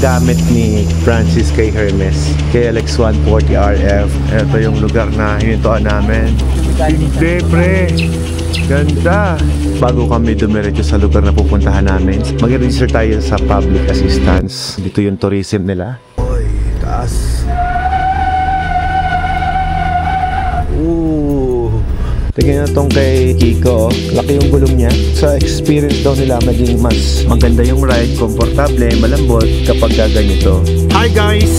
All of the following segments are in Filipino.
gamit ni Francis kay Hermes, KLX 140RF. Ito yung lugar na hinintuan namin. Hindi pre, ganda. Bago kami dumiretso sa lugar na pupuntahan namin, mag-register tayo sa public assistance. Dito yung tourism nila. Oy, taas. Tingnan na tong kay Kiko, laki yung gulong niya. Sa experience daw nila, maging mas maganda yung ride, komportable, malambot kapag gaganito. Hi guys!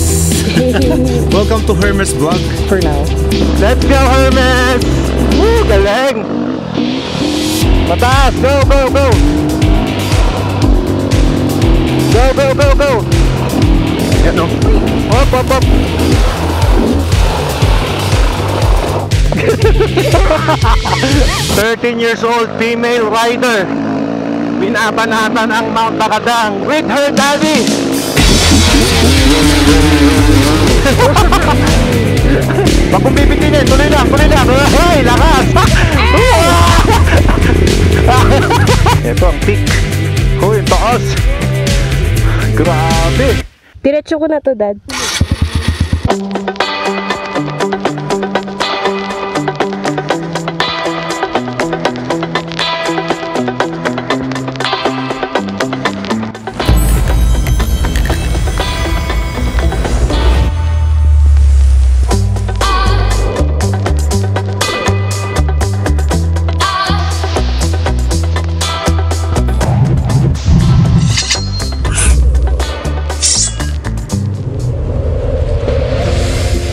Welcome to Hermes Vlog. For now. Let's go Hermes! Woo! Galing! Mataas! Go, go, go! Go, go, go, go! Yan o. Hop, hop, hop! 13 years old female rider, binabanatan ang Mount Takadang with her daddy. Bak kung bibitinin, tuloy lang, tuloy lang. Hey, lakas. Ito ang peak. Hoy, taas. Grabe. Diretso ko na to, Dad.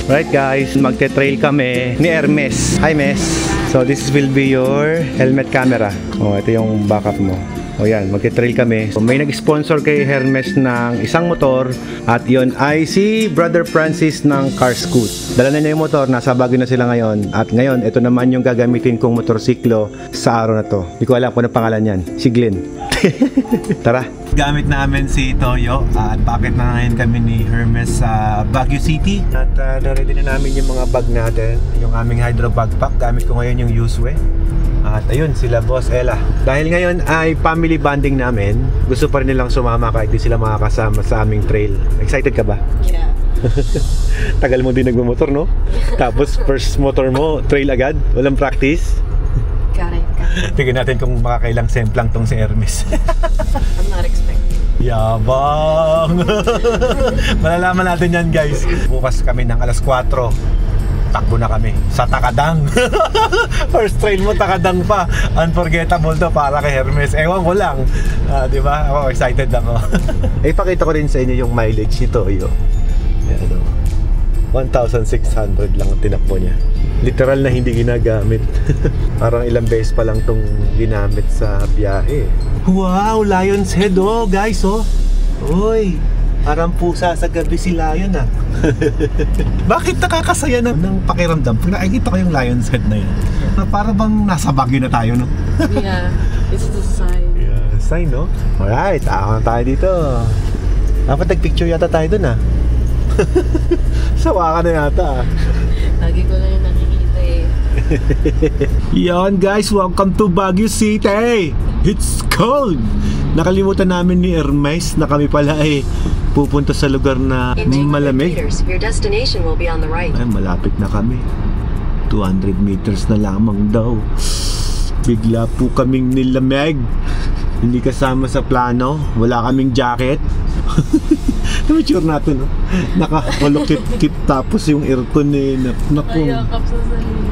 Right guys, magte-trail kami ni Hermes. Hi Mes. So this will be your helmet camera. Oh, ito yung backup mo. O yan, magte-trail kami. So, may nag-sponsor kay Hermes ng isang motor at yon ay si Brother Francis ng Car Scoot. Dala na niya yung motor, nasa Baguio na sila ngayon. At ngayon, ito naman yung gagamitin kong motorsiklo sa araw na to. Hindi ko alam kung ano pangalan yan. Si Glenn. Tara. Gamit namin si Toyo at bakit na ngayon kami ni Hermes sa Baguio City. At na-ready na namin yung mga bag natin. Yung aming hydro backpack. Gamit ko ngayon yung Uswe. At ayun, sila Boss Ella. Dahil ngayon ay family bonding namin, gusto pa rin nilang sumama kahit di sila makakasama sa aming trail. Excited ka ba? Yeah. Tagal mo din nagmamotor, no? Tapos first motor mo, trail agad? Walang practice? Correct. Tingnan natin kung makakailang semplang tong si Hermes. I'm not expecting. Yabang! Malalaman natin yan guys. Bukas kami ng alas 4. Takbo na kami sa Takadang. First trail mo Takadang pa. Unforgettable to para kay Hermes. Ewan ko lang, di ba? Ako excited ako. Ipakita ko rin sa inyo yung mileage nito. Yan, 1,600 lang ang tinakbo niya. Literal na hindi ginagamit. Parang ilang beses pa lang tong ginamit sa biyahe. Wow, Lion's Head guys Uy, parang pusa sa gabi si Lion Bakit nakakasaya ng pakiramdam pag nakikita ko yung Lion's Head na yun? Para bang nasa Baguio na tayo, no? Yeah, this is a sign. Yeah, sign, no? Alright, ako na tayo dito. Dapat nag-picture yata tayo dun, Sawa ka na yata, Lagi ko lang yung nakikita Yan guys, welcome to Baguio City. It's cold. Nakalimutan namin ni Hermes na kami pala ay pupunta sa lugar na malamig. Your destination will be on the right. Ay, malapit na kami. 200 meters na lamang daw. Bigla po kaming nilamig. Hindi kasama sa plano. Wala kaming jacket. Sure natin, nakakulokit-kit tapos yung aircon naku. Ayakap sa sarili.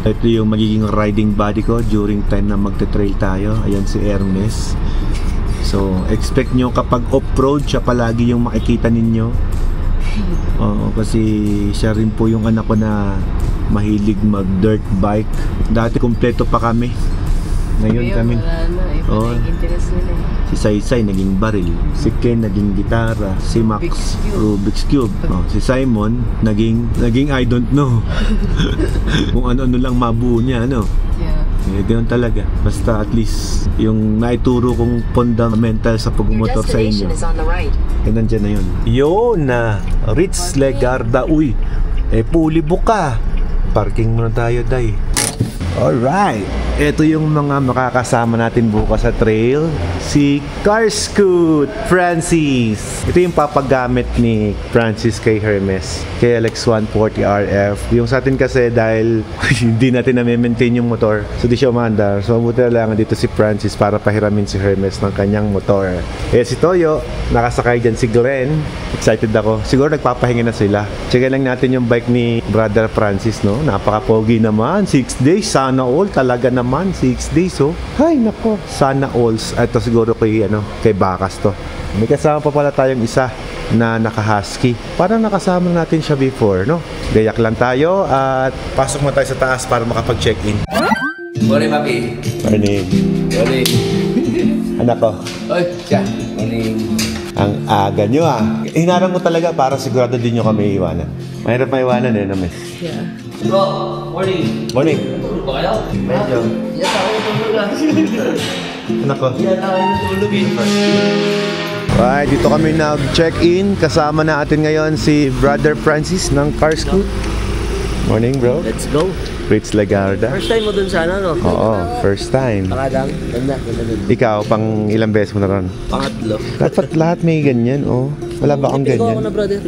Ito yung magiging riding body ko during time na magte-trail tayo. Ayan si Hermes. So, expect nyo kapag off-road, siya palagi yung makikita ninyo. Kasi siya rin po yung anak ko na mahilig mag-dirt bike. Dati kumpleto pa kami. Ngayon kami. Interest nila. Si Saysay naging baril, si Ken naging gitara, si Max Rubik's Cube, si Simon naging I don't know. Kung ano-ano lang mabuo niya, Yeah. Ganoon talaga. Basta at least yung naituro kong fundamental sa pagmumotor sa inyo. Nandiyan na yun. Yun na, Ritz Legarda. Uy, puli buka. Parking muna tayo, day. Alright, Ito yung mga makakasama natin bukas sa trail. Si Carscoot Francis. Ito yung papagamit ni Francis kay Hermes. Kay LX140RF. Yung sa atin kasi dahil hindi natin na-maintain yung motor. So di siya umandar. So mabuti na lang dito si Francis para pahiramin si Hermes ng kanyang motor. Eh si Toyo, nakasakay dyan si Glenn. Excited ako. Siguro nagpapahinga na sila. Check lang natin yung bike ni Brother Francis, no? Napaka-pogi naman. 6 days. Sana all. Talaga naman. 6 days, oh. Ay, nako. Sana alls. Ito siguro kay Bakas to. May kasama pa pala tayong isa na naka-husky. Parang nakasama natin siya before, no? Gayak lang tayo at pasok mo tayo sa taas para makapag-check-in. Morning, Papi. Morning. Morning. Anak ko. Oy, siya. Morning. Ang aga nyo, ah. Hinarang mo talaga para sigurado din nyo kami iwanan. Mahirap maiwanan eh, naman. Yeah. Bro, morning. Morning. Tulog ba kayo? Medyo. Yes, ako tulog na. Anak ko. Yan ako tulog eh. Alright, dito kami nag-check-in. Kasama natin ngayon si Brother Francis ng Carscoot. Morning, bro. Let's go. Fritz Lagarda. First time mo dun sana, no? Oo, first time. Pakadang. Ganda dun. Ikaw, pang ilang beses mo na ron? Pangatlo. Dapat lahat may ganyan, oh. Wala ba akong Pinagawa ko ganyan? na, brother.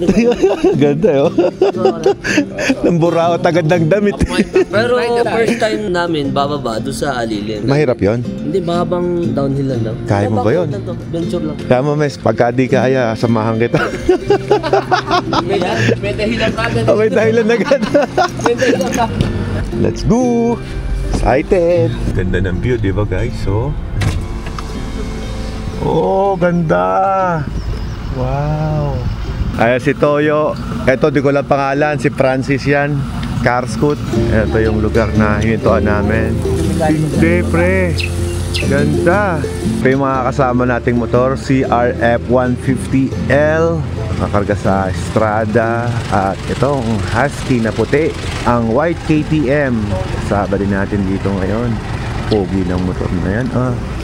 Ganda, oh. Namburaot agad ng damit. Pero first time namin, bababa doon sa Alilim. Mahirap yon. Hindi, babang downhill lang daw. Kaya mo ba yun? Adventure lang. Kaya mo, mes, pagka di kaya, samahan kita. May dahilan ka agad. Oh, may dahilan agad. May dahilan ka. Let's go! Excited! Ganda ng view, di ba guys? So, oh, ganda! Wow! Ayan si Toyo. Ito, di ko lang pangalan. Si Francis yan. Carscoot. Ito yung lugar na hinintuan namin. Hindi, pre. Ganda. Ito yung mga kasama nating motor. CRF 150L. Nakakarga sa Strada. At itong Husky na puti. Ang white KTM. Kasama din natin dito ngayon. Pogi ng motor na yan.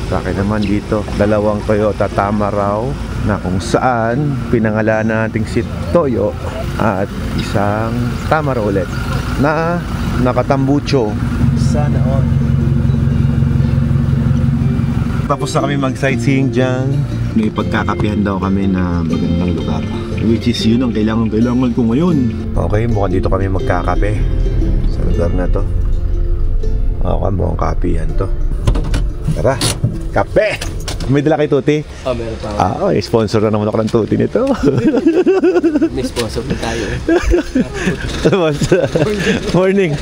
Sa akin naman dito, dalawang Toyota Tamaraw na kung saan pinangalanan nating si Toyo at isang Tamaraw ulit na nakatambucho. Sana all. Tapos na kami mag-sightseeing dyan. May pagkakapihan daw kami na magandang lugar. Which is yun ang kailangan ko ngayon. Okay, mukhang dito kami magkakape sa lugar na to. Okay, mukhang kapihan to. Tara, kape! May dala kay Tuti? Oh, meron pa. Okay, sponsor na naman ako ng Tuti nito. May sponsor na tayo. Morning.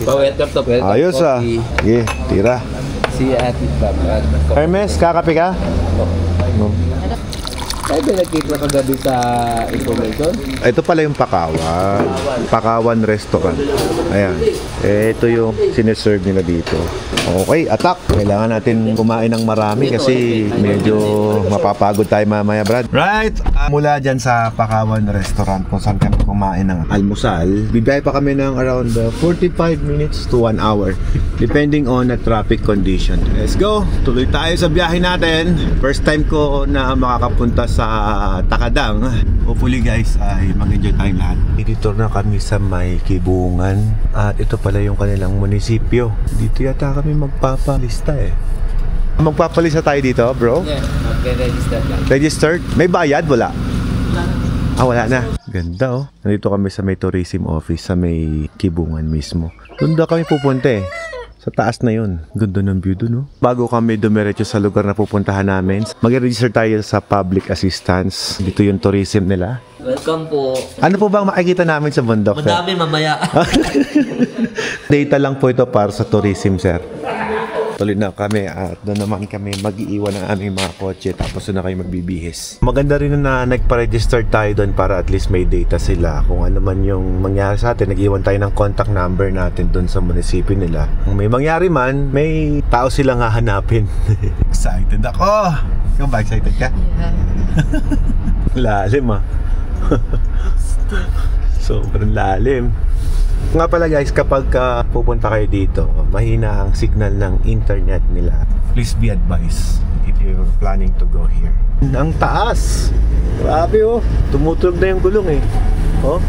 Pa-welcome to. Welcome. Ayos ah. Sige, tira. Si Ate Bab. Hermes, kakape ka? Ay, ba nakita kagabi sa information? Ito pala yung Pakawan. Pakawan Restaurant. Ayan. Ito yung sineserve nila dito. Okay, attack. Kailangan natin kumain ng marami kasi medyo mapapagod tayo mamaya, Brad. Right. Mula dyan sa Pakawan Restaurant kung saan kami kumain ng almusal, bibiyay pa kami ng around 45 minutes to 1 hour depending on the traffic condition. Let's go. Tuloy tayo sa biyahe natin. First time ko na makakapunta sa Takadang. Hopefully guys ay mag-enjoy tayong lahat. Dito na kami sa may Kibungan at ito pala yung kanilang munisipyo. Dito yata kami magpapalista eh. Magpapalista tayo dito, bro? Yeah, mag-register lang. Registered? May bayad? Wala? Wala na. Ganda oh. Nandito kami sa may tourism office sa may Kibungan mismo. Doon daw kami pupunta eh. Sa taas na yun. Ganda ng view dun, no? Bago kami dumiretso sa lugar na pupuntahan namin, mag-register tayo sa public assistance. Dito yung tourism nila. Welcome po. Ano po bang makikita namin sa bundok, sir? Madami mamaya. Data lang po ito para sa tourism, sir. Tuloy na kami at doon naman kami mag-iiwan ng aming mga kotse tapos doon na kayo magbibihis. Maganda rin na nagpa-register tayo doon para at least may data sila. Kung ano man yung mangyari sa atin, nag-iwan tayo ng contact number natin doon sa munisipyo nila. Kung may mangyari man, may tao silang hahanapin. Excited ako! Ikaw ba excited ka? Yeah. Lalim ah. Sobrang lalim. Nga pala guys, kapag pupunta kayo dito, mahina ang signal ng internet nila. Please be advised if you're planning to go here. Ang taas! Grabe oh, tumutulog na yung gulong eh. Oh,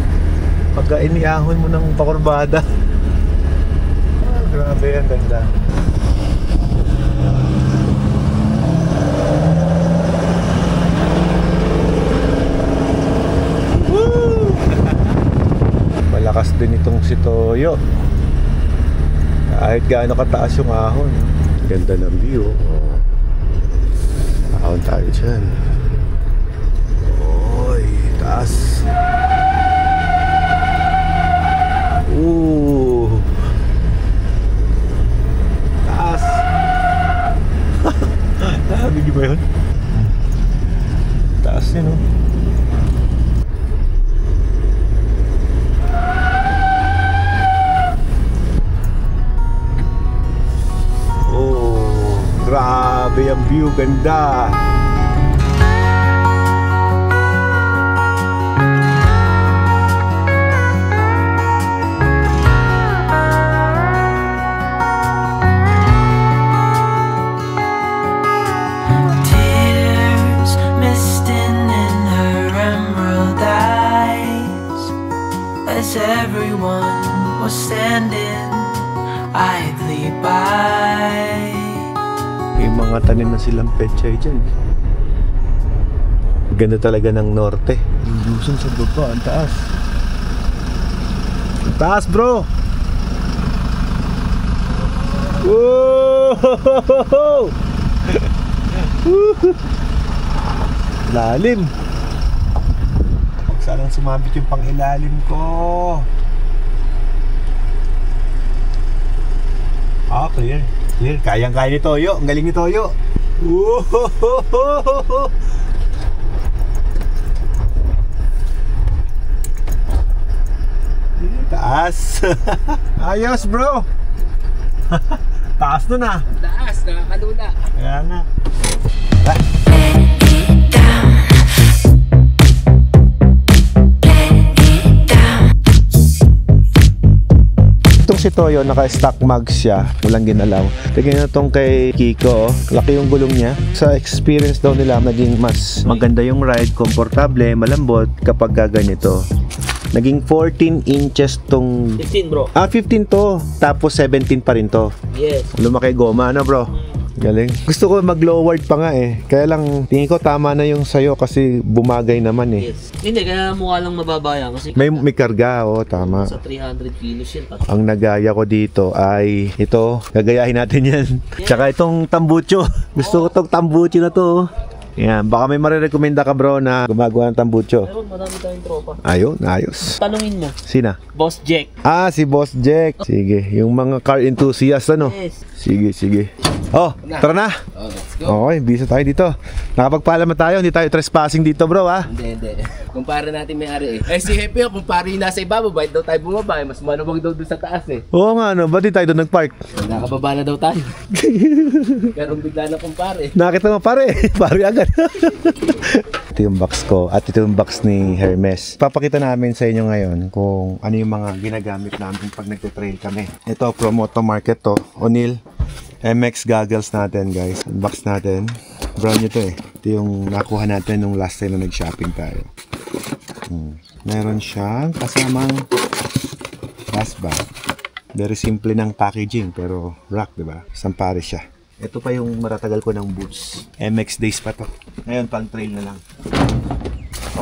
pagka iniahon mo ng pakurbada. Grabe yan, ganda. din itong si Toyo. Kahit gaano kataas yung ahon. Ganda ng view. Oh. Ahon tayo dyan. Oy, taas. Taas. Nabigi ba yun? Taas yun, oh. Grabe ang view, ganda. Tears misting in her emerald eyes as everyone was standing idly by. May mga tanim na silang pechay dyan. Ganda talaga ng norte. Yung Luzon sa baba, ang taas. Ang taas, bro! Whoa! Lalim. Sanang sumabit yung pang-ilalim ko. Ah, clear. Clear. Kayang-kaya ni Toyo. Ang galing ni Toyo. Whoa! Taas. Ayos, bro. Taas nun ah. Taas, nakakalula. Kaya nga. Itong si Toyo, naka-stock mag siya, walang ginalaw. Tignan na itong kay Kiko, oh. Laki yung gulong niya. Sa experience daw nila, naging mas maganda yung ride, komportable, malambot kapag gaganito. Naging 14 inches tong... 15 bro. 15 to, tapos 17 pa rin to. Yes. Lumaki goma, ano bro? Galing. Gusto ko mag-lowered pa nga eh. Kaya lang, tingin ko tama na yung sayo kasi bumagay naman eh. Yes. Hindi, kaya mukha lang mababa yan kasi May karga, oh, tama. sa 300 kilos yan. Ang nagaya ko dito ay ito, gagayahin natin yan. Tsaka itong tambucho. Gusto ko itong tambucho na to. Yan, baka may marirekomenda ka bro na gumagawa ng tambucho. Meron, marami tayong tropa. Ayun, ayos. Tanungin mo, Sina? Boss Jack. Si Boss Jack. Sige, yung mga car enthusiast ano. Yes. Sige, sige. Oh, tara na. Oh, let's go. Okay, bisa tayo dito. Nakapagpaalam na tayo, hindi tayo trespassing dito bro ha. Hindi. Kumpara natin may-ari eh. Si Happy, kumpara yung nasa ibaba, bakit daw tayo bumaba eh. Mas maluwag daw doon sa taas eh. Oo nga no, ba't di tayo doon nagpark? Nakababa na daw tayo. Pero bigla na kumpare. Nakita mo pare, pare agad. Ito yung box ko at ito yung box ni Hermes. Papakita namin sa inyo ngayon kung ano yung mga ginagamit namin pag nagte-trail kami. Ito from Auto Market to, O'Neill MX goggles natin guys. Unbox natin. Brand new to eh. Ito yung nakuha natin nung last time na nag-shopping tayo. Meron siyang kasamang last bag. Very simple ng packaging pero rock, diba? Isang pare siya. Ito pa yung maratagal ko ng boots. MX days pa to. Ngayon pang trail na lang.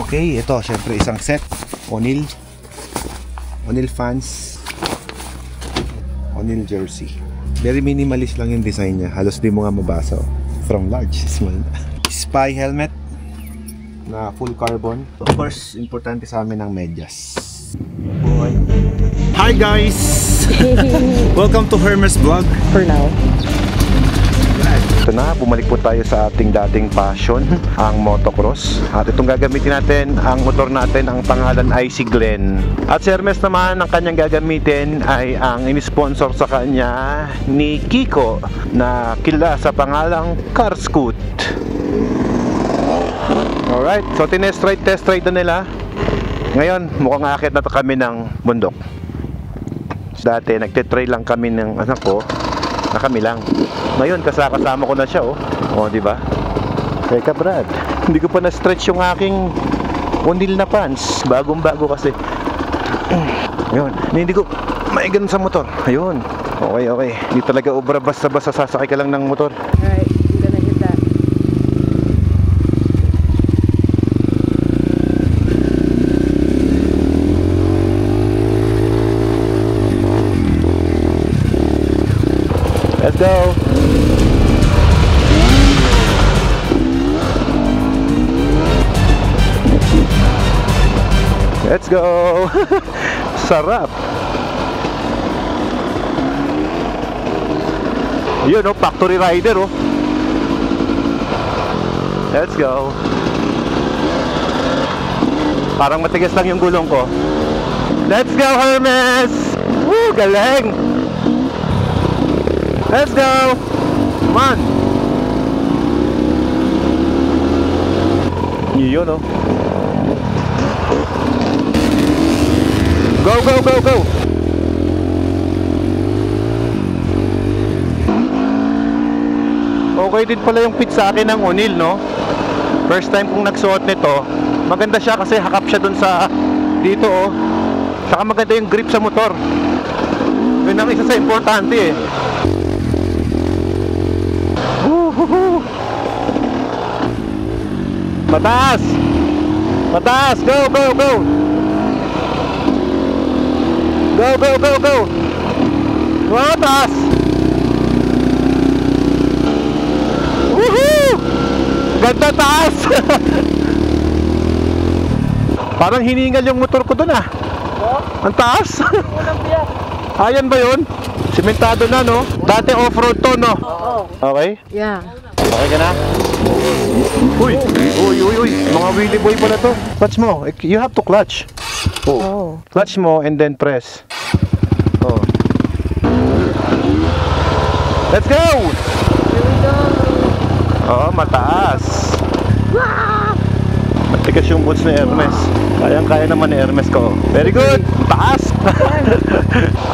Okay, ito syempre isang set. O'Neill fans. O'Neill jersey. Very minimalist lang yung design niya. Halos di mo nga mabasa. From large, small. Spy helmet na full carbon. Of course, importante sa amin ang medyas. Boy. Hi guys! Welcome to Hermes Vlog. For now. Ito na, bumalik po tayo sa ating dating passion, ang motocross. At itong gagamitin natin, ang motor natin, ang pangalan ay si Glenn. At si Hermes naman, ang kanyang gagamitin ay ang in-sponsor sa kanya ni Kiko na kilala sa pangalang Car Scoot. Alright, so test ride na nila. Ngayon, mukhang akit na to kami ng bundok. Dati, nagte-trail lang kami ng anak ko, na kami lang. Ngayon, kasama ko na siya, oh. Oh, di ba? Teka, Brad. Hindi ko pa na-stretch yung aking O'Neill na pants. Bagong-bago kasi. Ayun. Hindi ko maigan sa motor. Ayun. Okay. Hindi talaga obra basta-basta sasakay ka lang ng motor. Alright, I'm gonna hit that. go. Let's go. Sarap. Yun oh, factory rider oh. Let's go. Parang matigas lang yung gulong ko. Let's go, Hermes! Woo, galing! Let's go! Come on! Yun oh. Go, go, go, go! Okay din pala yung fit sa akin ng O'Neill, no? First time kong nagsuot nito. Maganda siya kasi hakap siya dun sa dito, oh. Saka maganda yung grip sa motor. Yun ang isa sa importante, eh. Woohoo! Mataas! Mataas! Go, go, go! Go, go, go, go! Mataas! Woohoo! Ganda taas! Parang hiningal yung motor ko dun ah. Ang taas! Ayan ba yun? Simentado na, no? Dati off-road to, no? Okay? Yeah. Okay ka na? Uy! Uy, uy, uy! Mga wheelie boy pala to. Clutch mo. You have to clutch. Oh. Clutch mo and then press. Oh. Let's go! Here we go. Oh, mataas. Matigas yung boots ni Hermes. Kayang-kaya naman ni Hermes ko. Very good! Taas!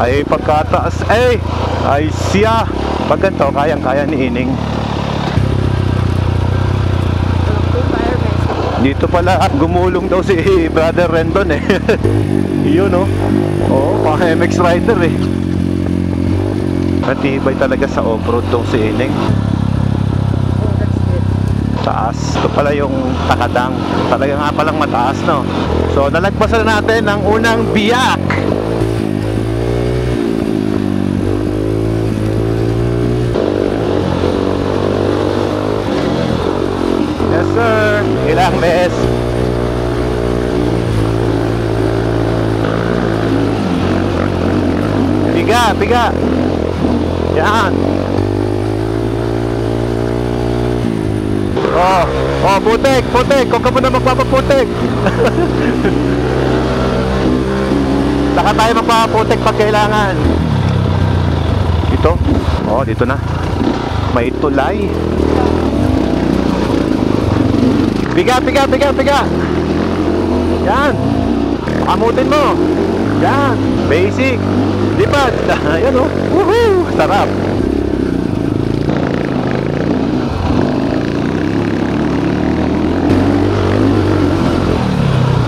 Ay, pagkataas. Ay, siya! Pag ganito, kayang-kaya ni Ining. Dito pala, gumulong daw si Brother Rendon eh. Yun oh. Oo, pang MX Rider eh. Matibay talaga sa off-road tong si Ining. Taas. Ito pala yung takadang. Talaga nga palang mataas, no? So, nalagpasan natin ang unang biyak. Yes, sir. Ilang mes. Piga, piga. Yan. Oh, putik, putik. Kung ka muna magpapaputik. Saka tayo magpapaputik pag kailangan. Dito? Oh, dito na. May tulay. Piga, piga, piga, piga. Yan. Amutin mo. Yan. Basic. Lipad. Yan oh. Woohoo! Sarap.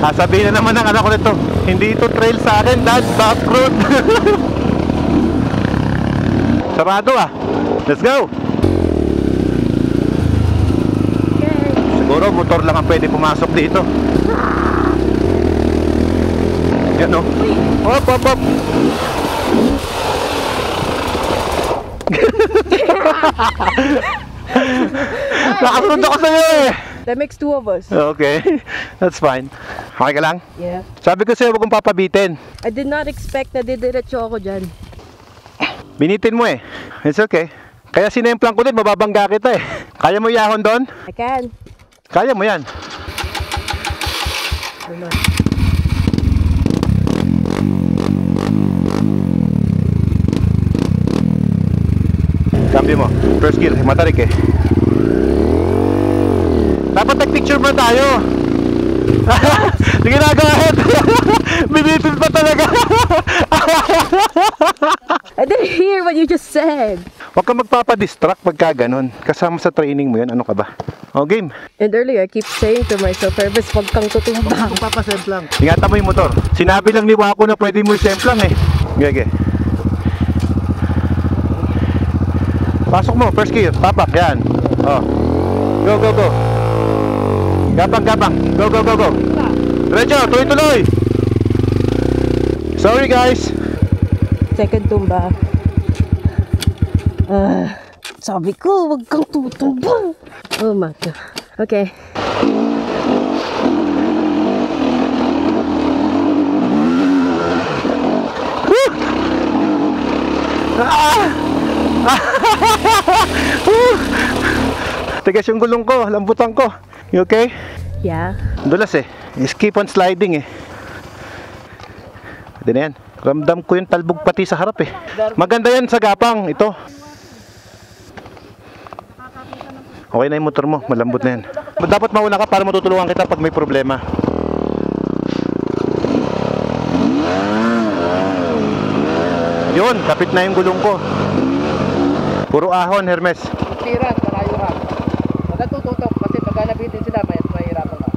Sabihin na naman ng anak ko nito, hindi ito trail sa akin, dad, back road. Sarado ah. Let's go. Okay. Siguro motor lang ang pwede pumasok dito. Yan o. Hop, hop, hop. Nakasunod ako sa'yo eh. That makes two of us. Okay, that's fine. Okay ka lang? Yeah. Sabi ko sa'yo, huwag kong papabitin. I did not expect na didiretso ako dyan. Binitin mo eh. It's okay. Kaya sinemplang ko din, mababangga kita eh. Kaya mo yahon doon? I can. Kaya mo yan. Ano? Cambio mo. First gear, matarik eh. Dapat nag-picture mo tayo. Sige na, go ahead. Binitin pa talaga. I didn't hear what you just said. Huwag ka magpapadistract pagka ganun. Kasama sa training mo yan, ano ka ba? O, game. And earlier, I keep saying to myself, Hermes, wag kang tutumbang. Papasemplang. Ingatan mo yung motor. Sinabi lang ni Wako na pwede mo isemplang eh. Gage. Pasok mo, first gear. Tapak, yan. Oh. Go, go, go. Gabang, gabang. Go, go, go, go. Diretso, tuloy-tuloy. Sorry guys. Second tumba. Sabi ko, wag kang tutumbang. Oh my God. Okay. Tigas yung gulong ko, lambutan ko. You okay? Yeah. Dulas eh. Just keep on sliding eh. Pwede na yan. Ramdam ko yung talbog pati sa harap eh. Maganda yan sa gapang, ito. Okay na yung motor mo, malambot na yan. Dapat mauna ka para matutulungan kita pag may problema. Yun, kapit na yung gulong ko. Puro ahon, Hermes. Tira, karayo ka. Huwag kang tututok kasi pagka nabitin sila, mahirapan ka.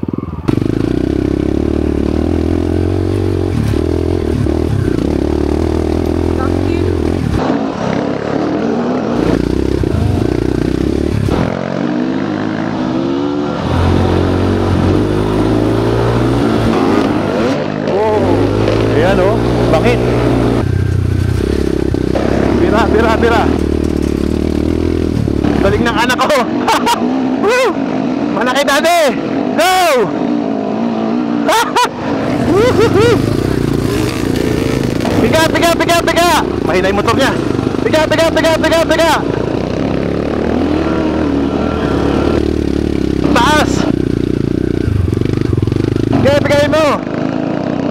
Ayan o, bangin. Bira. Galing ng anak ko. Woo! Malaki dati. Go! Piga. Mahina yung motor niya. Piga. Taas. Pigayin mo.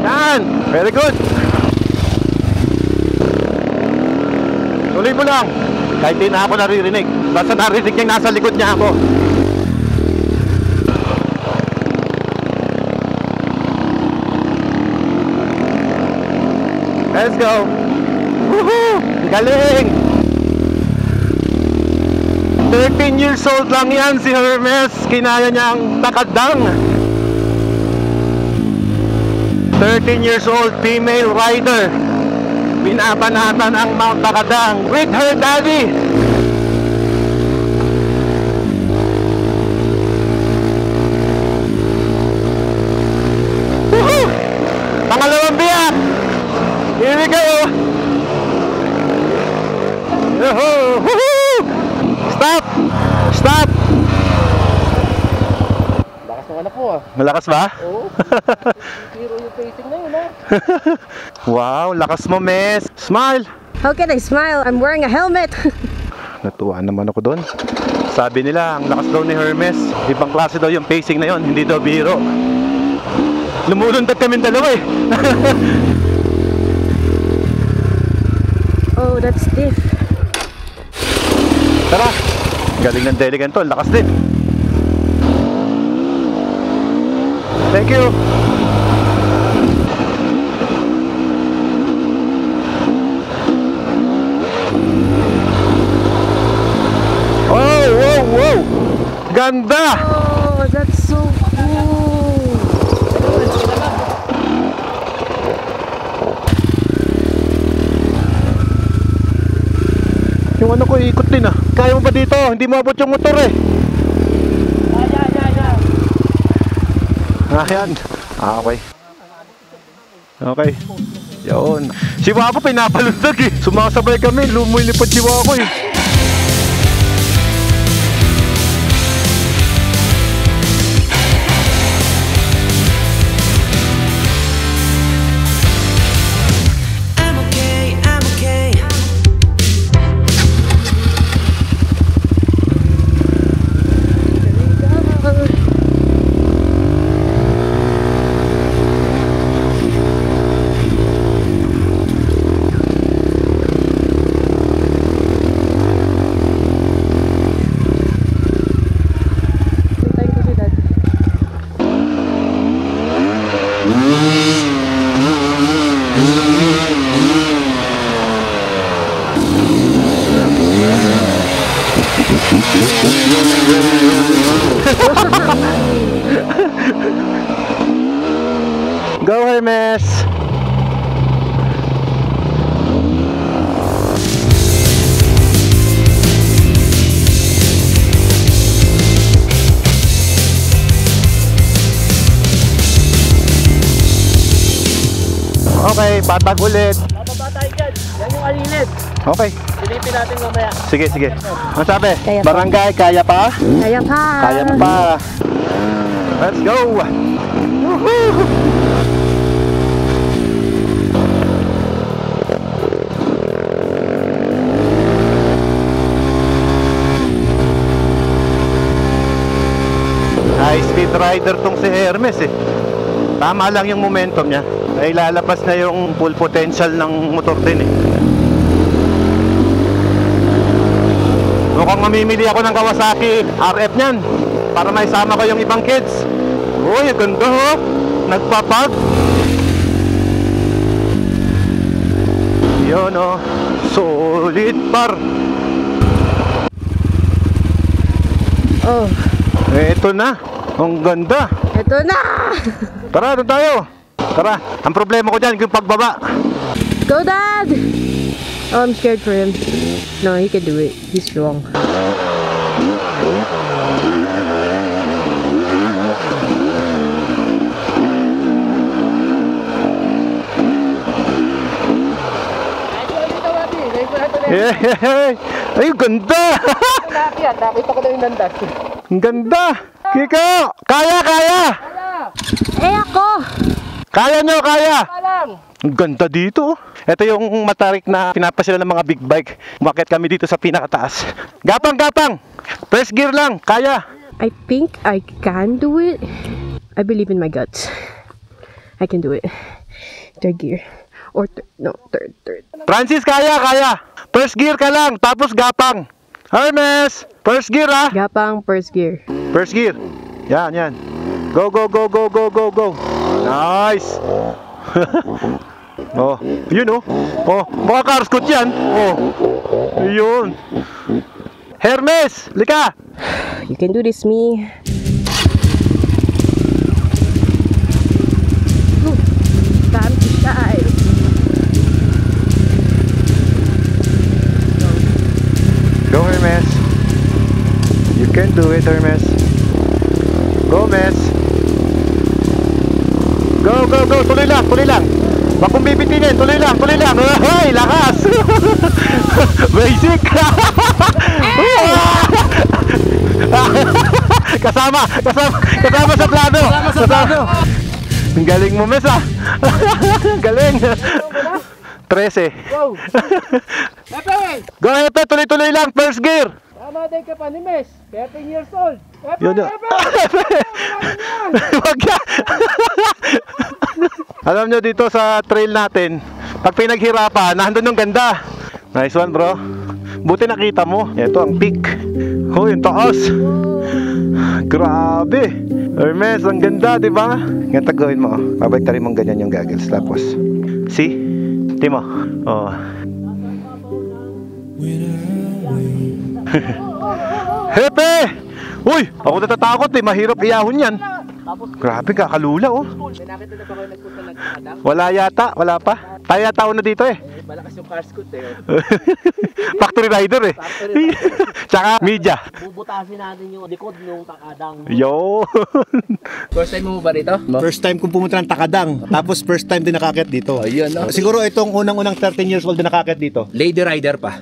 Yan. Very good. Tuloy mo lang. Kahit di na ako naririnig. Basta narinig niya nasa likod niya ako. Let's go. Woohoo! Galing! 13 years old lang yan si Hermes. Kinaya niya ang takadang. 13 years old female rider. Binabanatan ang Mount Takadang with her daddy. Woohoo! Pangalawang biyak. Here we go. Woohoo! Stop. Lakas ng anak ko ah. Malakas ba? Oo. Zero yung facing na yun ah. Wow, lakas mo, Mes. Smile. How can I smile? I'm wearing a helmet. Natuwa naman ako doon. Sabi nila, ang lakas daw ni Hermes. Ibang klase daw yung pacing na yon, hindi daw biro. Lumulundag kaming dalawa eh. Oh, that's stiff. Tara, galing ng deligan to, lakas din. Thank you. Wow. Ganda. Oh, that's so cool. Yung ano ko ikot din ah. Kaya mo ba dito? Hindi mo abot yung motor eh. Ayan. Okay. Okay. Yun. Si Wapo pinapalundag eh. Sumasabay kami. Lumilipad si Wapo eh. Go Hermes! Okay, patag ulit. Bababa tayo dyan. Yan yung alilit. Okay. Silipin natin mamaya. Sige, sige. Ano sabi? Kaya pa. Barangay, kaya pa? Kaya pa. Kaya pa. Let's go! Woohoo! High speed rider tong si Hermes eh. Tama lang yung momentum niya. Ay lalabas na yung full potential ng motor din eh. Mukhang mamimili ako ng Kawasaki RF niyan para may sama ko yung ibang kids. Uy, ganda ho. Nagpapag. Yun oh. Solid par. Oh, Ito na. Ang ganda. ito na! Tara, doon tayo. Tara. Ang problema ko dyan, yung pagbaba. Go, Dad! Oh, I'm scared for him. No, he can do it. He's strong. Yeah. Ay, ganda. Nakita ko na yung landas. Ang ganda. Kiko, kaya. Eh, ako! Kaya nyo, kaya. Alam! Ang ganda dito. Ito yung matarik na pinapasila ng mga big bike. Umakyat kami dito sa pinakataas. Gapang. First gear lang, kaya. I think I can do it. I believe in my guts. I can do it. Third gear. Or third. Francis, kaya. First gear ka lang, tapos gapang. Hermes, first gear ah. Gapang, first gear. First gear. Yan. Go. Nice. Oh, yun oh. Oh, mga car scoot yan. Oh. Yun. Hermes, lika. You can do this, me. Ooh, time to shine. Go Hermes. You can do it, Hermes. Go, Mes. Go. Tuloy lang. Wag kong bibitinin. Tuloy lang. Ay, lakas. Basic. Kasama sa plano. Ang galing mo, Mes, ah. Galing. 13. Go! Pepe! Go, Hepe. Tuloy lang. First gear. Tama din ka pa ni Mes. 13 years old. Pepe! Yun, Pepe! Wag yan. Alam nyo, dito sa trail natin, pag pinaghirapan, nandun yung ganda. Nice one, bro. Buti nakita mo. Ito ang peak. Oh, yung taas. Grabe. Hermes, ang ganda, di ba? Ganito gawin mo. Babalik tayo mong ganyan yung goggles. Tapos, see? Timo. Oh. Hepe! Uy! Ako natatakot eh. Mahirap iyahon yan. Grabe, kakalula oh. Nakita na ba kayo nagpunta nagkakadang? Wala yata. Wala pa. Tayo yata na dito eh. Malakas yung car scoot eh. Factory rider eh. Tsaka media. Bubutasin natin yung likod ng takadang. Yo! First time mo ba rito? First time kong pumunta ng Takadang. Tapos first time din nakakit dito. Ayun, no? Siguro itong unang 13 years old din nakakit dito. Lady rider pa.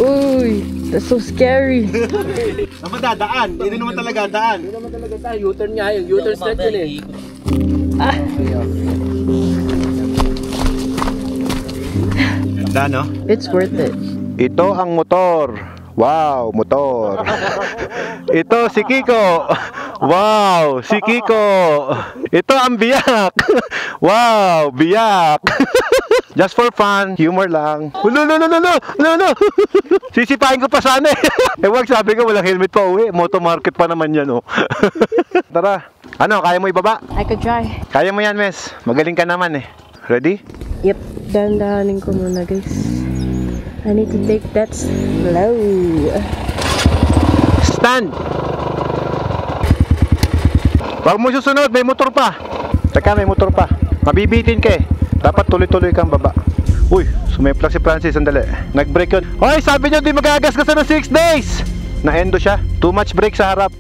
Uy, that's so scary. Naman dadaan. Hindi naman talaga daan. Hindi naman talaga tayo. U-turn nga yun. U-turn stretch yun eh. Ganda, no? It's worth it. Ito ang motor. Wow, motor. Ito si Kiko. Wow, si Kiko. Ito ang biyak. Wow, biyak. Just for fun, humor lang. No. Sisipain ko pa sana eh. Wag, sabi ko walang helmet pa uwi. Moto market pa naman yan oh. Tara. Ano, kaya mo ibaba? I could try. Kaya mo yan, Mes. Magaling ka naman eh. Ready? Yep, dandahanin ko muna, guys. I need to take that slow. Stand! Wag mo susunod, may motor pa. Teka, may motor pa. Mabibitin ka eh. Dapat tuloy-tuloy kang baba. Uy, sumemplang si Francis, sandali. Nag-brake yun. Hoy, sabi nyo di magagasgasan ng 6 days! Na-endo siya. Too much brake sa harap.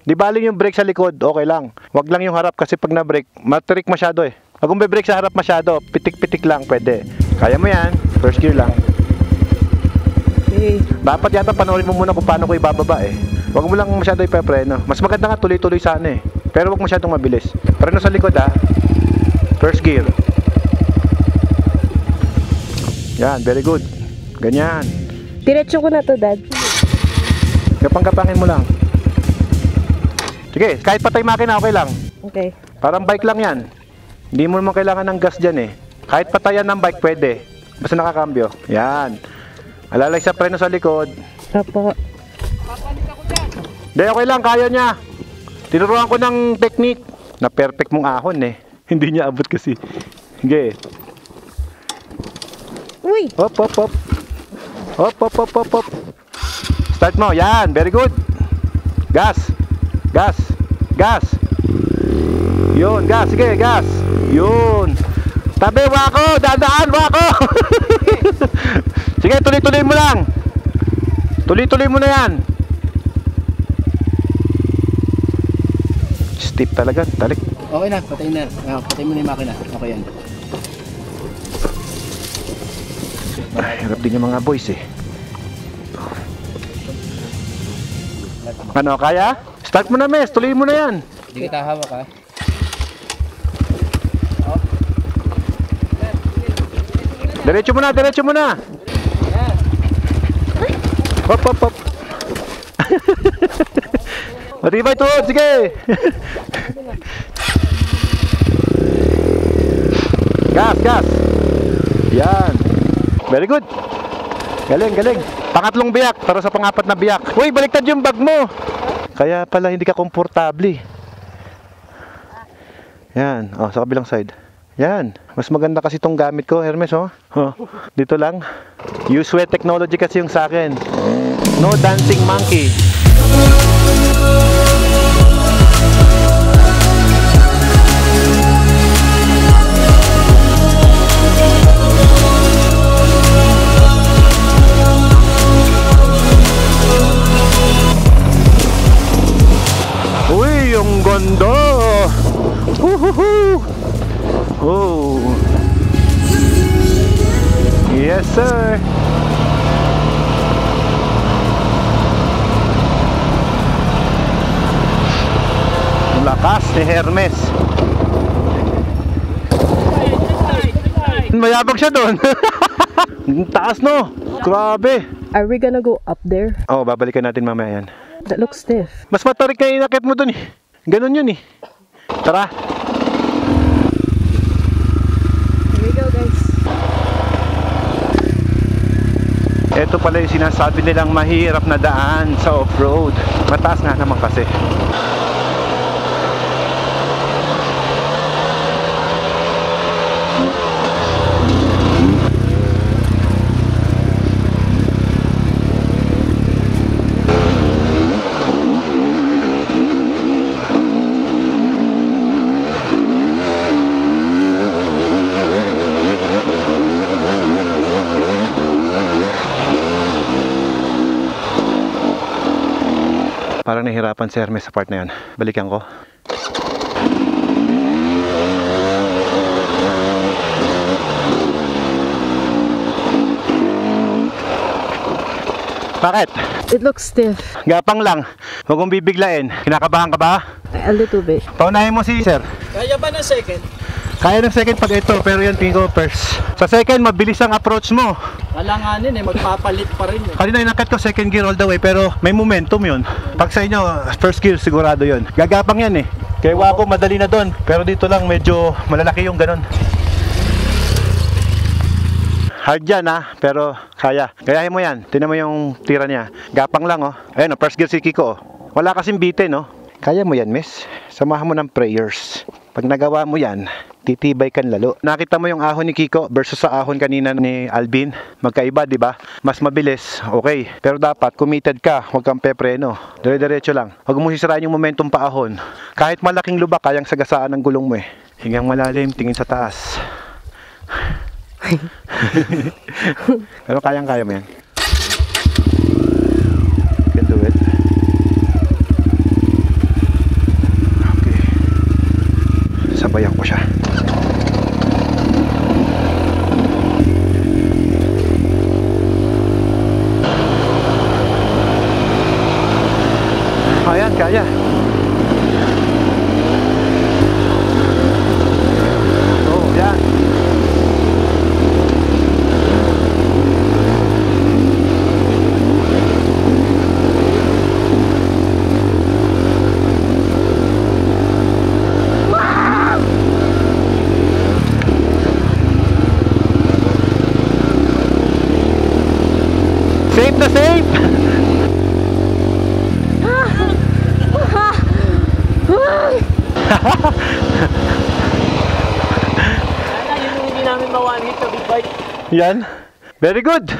Di baling yung brake sa likod, okay lang. Wag lang yung harap kasi pag na-brake, matirik masyado eh. Pag kung brake sa harap masyado, pitik-pitik lang pwede. Kaya mo yan. First gear lang. Okay. Dapat yata panoorin mo muna kung paano ko ibababa eh. Huwag mo lang masyado ipepreno. Mas maganda nga tuloy-tuloy sana eh. Pero huwag masyadong mabilis. Preno sa likod ha. First gear. Yan, very good. Ganyan. Diretso ko na to, Dad. Kapang-kapangin mo lang. Sige, kahit patay makina okay lang. Okay. Parang bike lang yan. Hindi mo naman kailangan ng gas dyan eh. Kahit patayan ng bike pwede. Basta nakakambyo. Yan. Alalay sa preno sa likod. Apo. Hindi, okay lang. Kaya niya. Tinuruan ko ng technique. Na perfect mong ahon eh. Hindi niya abot kasi. Sige. Uy! Hop, hop, hop. Hop, hop, hop, hop, hop. Start mo. Yan. Very good. Gas. Gas. Gas. Yun. Gas. Sige. Gas. Yun. Tabi. Wako. Dadaan. Wako. Sige. Tuloy-tuloy mo lang. Tuloy-tuloy mo na yan. Steep talaga. Talik. Okay na, patay na. Patay mo na yung makina. Okay yan. Ay, hirap din yung mga boys eh. Ano, kaya? Start mo na, Mes. Tuloy mo na yan. Hindi kita hawak ha. Diretso mo na, diretso mo na. Hop, hop, hop. Matibay tuhod, sige. Gas, gas. Yan. Very good. Galing, galing. Pangatlong biyak para sa pangapat na biyak. Uy, baliktad yung bag mo. Kaya pala hindi ka komportable. Yan. Oh, sa kabilang side. Yan. Mas maganda kasi itong gamit ko, Hermes, oh. Oh. Dito lang. Useway technology kasi yung sa akin. No dancing monkey. Uy, yung ganda. Oh. Yes, sir. Lakas ni Hermes. Mayabag siya doon. Taas no. Grabe. Are we gonna go up there? Oh, babalikan natin mamaya yan. That looks stiff. Mas matarik na inakit mo doon eh. Ganun yun eh. Tara. Here we go, guys. Ito pala yung sinasabi nilang mahirap na daan sa off-road. Mataas nga naman kasi. Parang nahihirapan si Hermes sa part na yun. Balikan ko. Bakit? It looks stiff. Gapang lang. Huwag mong bibiglain. Kinakabahan ka ba? A little bit. Paunahin mo si sir. Kaya ba ng second? Kaya ng second pag ito, pero yan tingin ko first. Sa second, mabilis ang approach mo. Alanganin magpapalit pa rin eh. Kanina inakat ko second gear all the way, pero may momentum yun. Pag sa inyo, first gear sigurado yun. Gagapang yan eh. Kaya Wako madali na doon, pero dito lang medyo malalaki yung ganun. Hard yan ha, pero kaya. Gayahin mo yan, tinan mo yung tira niya. Gapang lang oh. Ayun oh, first gear si Kiko oh. Wala kasing bitin oh. Kaya mo yan, miss. Samahan mo ng prayers. Pag nagawa mo yan, titibay kan lalo. Nakita mo yung ahon ni Kiko versus sa ahon kanina ni Alvin. Magkaiba, di ba? Mas mabilis, okay. Pero dapat committed ka, huwag kang pepreno. Dire-diretso lang. Huwag mo sisirain yung momentum pa ahon. Kahit malaking lubak, kayang sagasaan ng gulong mo eh. Hingang malalim, tingin sa taas. Pero kayang-kaya mo yan. You can do it. Sabayan ko siya. Ganda, safe! Hindi namin ma-one hit sa big bike. Yan. Very good.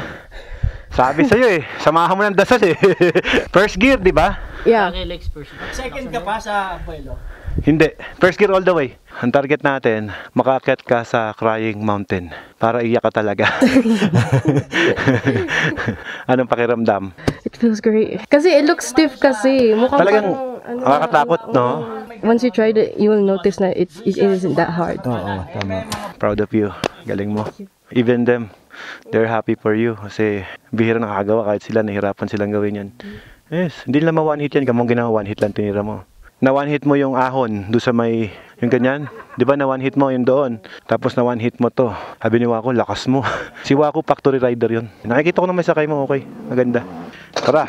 Sabi sa'yo eh, samahan mo ng dasal eh. First gear, di ba? Yeah. Second ka pa sa Abuelo. Hindi. First gear all the way. Ang target natin, makaakyat ka sa Crying Mountain para iyak ka talaga. Anong pakiramdam? It feels great. Kasi it looks stiff kasi. Mukhang Talagang parang, nakakatakot, no? Once you tried it, you will notice na it isn't that hard. Oo, tama. Proud of you. Galing mo. Even them, they're happy for you kasi bihira nakakagawa kahit sila nahirapan silang gawin yan. Yes, hindi lang ma-one hit yan. Kamong ginawa, one hit lang tinira mo. Na one hit mo yung ahon doon sa may, yung ganyan. Di ba na one hit mo yung doon. Tapos na one hit mo to. Sabi ni Wako, lakas mo. Si Wako, factory rider yun. Nakikita ko na may sakay mo, okay. Maganda. Tara.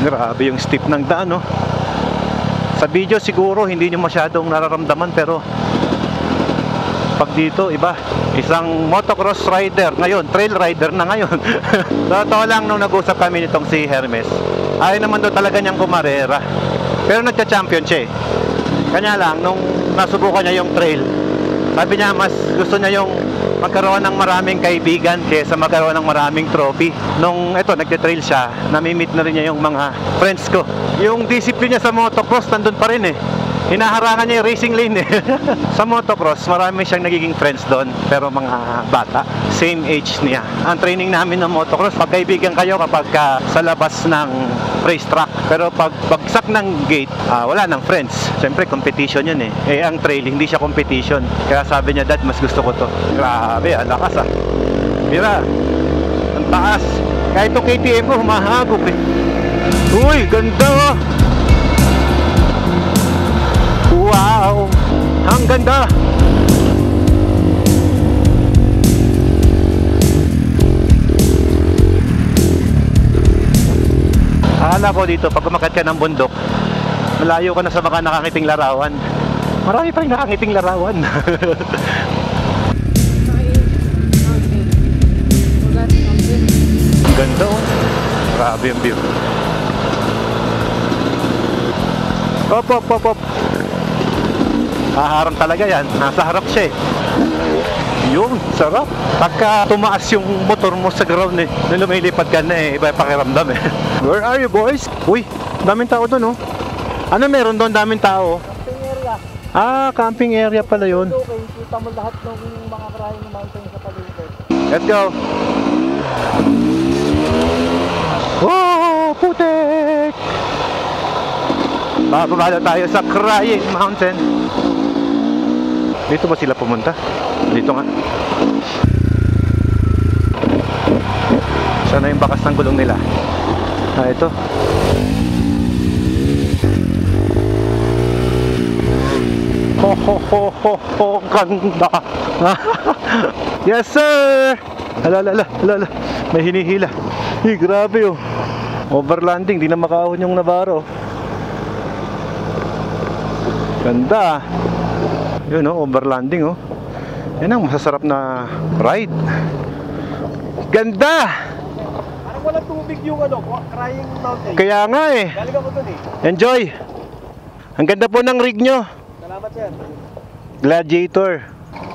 Grabe yung steep ng daan, no? Sa video siguro hindi nyo masyadong nararamdaman pero pag dito iba, isang motocross rider ngayon, trail rider na ngayon. Totoo lang nung nag-usap kami nitong si Hermes, ayaw naman daw talaga niyang kumarera pero nagcha-champion siya eh. Kanya lang nung nasubukan niya yung trail, sabi niya mas gusto niya yung magkaroon ng maraming kaibigan kaysa magkaroon ng maraming trophy. Nung ito, nagte-trail siya, nami-meet na rin niya yung mga friends ko. Yung discipline niya sa motocross, nandun pa rin eh. Hinaharangan niya yung racing lane eh. Sa motocross, marami siyang nagiging friends doon, pero mga bata, same age niya. Ang training namin ng motocross, pagkaibigan kayo kapag sa labas ng racetrack. Pero pag bagsak ng gate, wala nang friends. Siyempre, competition yun eh. Eh, ang trail, hindi siya competition. Kaya sabi niya, Dad, mas gusto ko to. Grabe, ang lakas ah. Mira, ang taas. Kahit itong KTM ko, humahagop eh. Uy, ganda oh. Wow, ang ganda. Akala ko dito, pag umakyat ka ng bundok, malayo ka na sa mga nakangiting larawan. Marami pa rin nakangiting larawan. Ang ganda oh. Grabe yung view. Op, op, op, op. Haharang talaga yan. Nasa harap siya eh. Yun, sarap. Pagka tumaas yung motor mo sa ground eh, na lumilipad ka na eh, iba yung pakiramdam eh. Where are you boys? Uy, daming tao doon oh. Ano meron doon? Daming tao. Camping area. Camping area pala yun. Okay, kita mo lahat ng mga Crying Mountain sa paligid. Let's go. Oh, putek! Bababa na tayo sa Crying Mountain. Dito ba sila pumunta? Dito nga. Sana yung bakas ng gulong nila. Ito. Ho ho ho ho ho, ganda. Yes sir. Ala, may hinihila. Grabe oh. Overlanding, di na makaahon yung Navarro. Ganda. Yun oh, overlanding oh. Yan ang masasarap na ride. Ganda. Parang walang tubig yung Crying Mountain. Kaya nga eh. Galing ako dun eh. Enjoy. Ang ganda po ng rig nyo. Salamat sir. Gladiator.